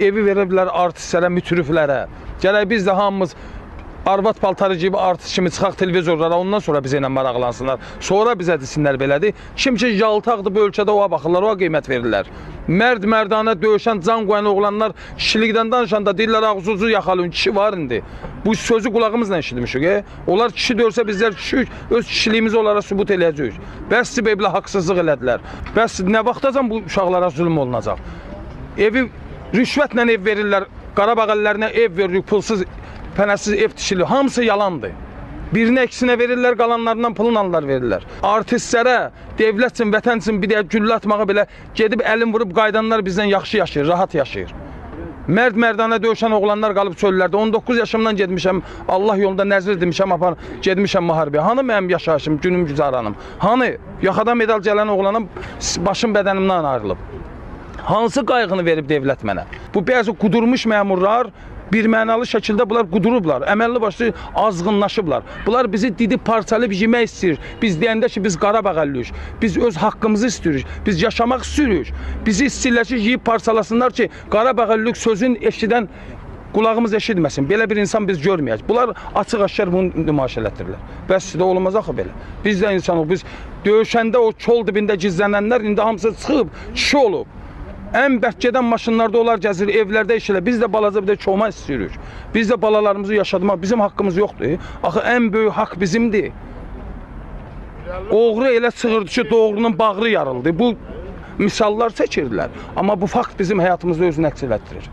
Evi veriblər artistlərə, mütüriflərə. Gələk biz də hamımız arvad paltarı gibi artist kimi çıxaq televizorlara, ondan sonra bizə ilə maraqlansınlar. Sonra bizə desinlər belədir. Kim ki yaltaqdır bu ölkədə oğa baxırlar, oğa qiymət verirlər. Mərd mərdanə döyüşən, can qoyan oğlanlar kişilikdən danışanda deyirlər ağzınızı yaxalın, kişi var indi. Bu sözü qulağımızla eşitmişik. Onlar kişi dörsə bizlər kişi öz kişiliyimizi onlara sübut eləyəcəyik. Bəs belə haqsızlıq elədilər. Bəs nə vaxtacan bu uşaqlara zülm olunacaq? Evi rüşvətlə ev verirlər, Qarabağ əllərinə ev veririk, pulsuz, pənəsiz ev tikiliyor. Hamısı yalandır. Birini əksinə verirlər, qalanlarından pulunla verirlər. Artistlərə, devlət üçün, vətən üçün bir də güllə atmağa belə gedib əlin vurub qaydanlar bizdən yaxşı yaşayır, rahat yaşayır. Mərd mərdanə döyüşən oğlanlar qalıb çöllərdə. 19 yaşımdan getmişəm, Allah yolunda nəzir demişəm, getmişəm müharibəyə. Hanı mənim yaşayışım, günüm güzaranım? Hanı? Yaxadan medal gələn oğlanım başım bədənimdən ayrılıb. Hansı qayğını verib devlət mənə? Bu bəzi qudurmuş məmurlar bir mənalı şəkildə bunlar qudurublar, əməlli başlı azğınlaşıblar. Bunlar bizi didib parçalayıb yemək istəyir. Biz deyəndə ki, biz Qarabağ əlliyik, biz öz haqqımızı istəyirik, biz yaşamaq istəyirik. Bizi istəyirlər ki, yiyib parçalasınlar ki, Qarabağ əlliyik sözün eşidən qulağımız eşitməsin. Belə bir insan biz görməyək. Bunlar açıq-aşkar bunu nümayiş elətdirirlər. Bəs də olmaz axı belə. Biz də insanıq, biz döyüşəndə o çol dibində gizlənənlər indi hamısı çıxıb, kişi olub. Ən bərk gedən maşınlarda onlar gəzir, evlərdə işlə. Biz də balaca bir də çoğma istəyirik. Biz də balalarımızı yaşadmaq, bizim haqqımız yoxdur. Axı ən böyük haqq bizimdir. Oğru elə çığırdı ki, doğrunun bağrı yarıldı. Bu misallar çəkirdilər. Amma bu fakt bizim həyatımızda özünü əks elətdirir.